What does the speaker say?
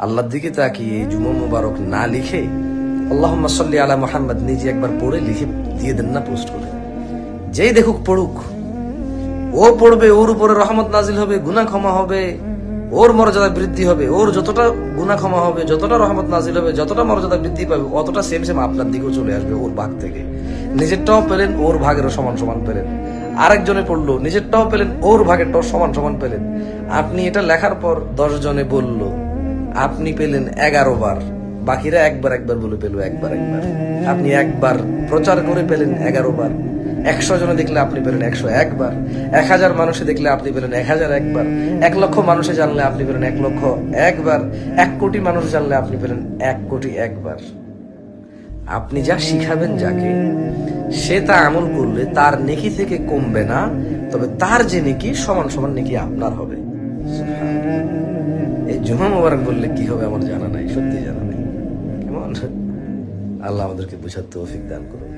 আল্লাহর দিকে তাকিয়ে জুমা মুবারক না লিখে আল্লাহুম্মা সাল্লি আলা মুহাম্মদ নিজে একবার পড়ে লিখে দিয়ে দেন না, পোস্ট করে। যেই দেখুক পড়ুক, ও পড়বে, ওর উপরে রহমত নাজিল হবে, গুনাহ ক্ষমা হবে, ওর মর্যাদা বৃদ্ধি হবে, ওর যতটা গুনাহ ক্ষমা হবে, যতটা রহমত নাজিল হবে, যতটা মর্যাদা বৃদ্ধি পাবে, অতটা সেম সেম আপনার দিকেও চলে আসবে ওর ভাগ থেকে। নিজেরটাও পেলেন, ওর ভাগেরও সমান সমান পেলেন। আরেকজনে পড়লো, নিজেরটাও পেলেন, ওর ভাগেরটাও সমান সমান পেলেন। আপনি এটা লেখার পর 10 জনে বলল, আপনি পেলেন 11 বার, বাকিরা একবার একবার বলে পেল একবার একবার। আপনি একবার প্রচার করে পেলেন 11 বার। 100 জনে দেখলে আপনি পেলেন 101 বার। 1000 মানুষে দেখলে আপনি পেলেন 1001 বার। 1 লক্ষ মানুষে জানলে আপনি পেলেন 1 লক্ষ 1 বার। 1 কোটি মানুষ জানলে আপনি পেলেন 1 কোটি 1 বার। আপনি যা শিখাবেন যাকে, সে তা আমল করলে তার নেকি থেকে কমবে না, তবে তার যে নেকি সমান সমান নেকি আপনার হবে। এই জুমা মুবারক বললে কি হবে আমার জানা নাই, সত্যি জানা নাই। কেমন? আল্লাহ আমাদেরকে বুঝার তৌফিক দান করুন।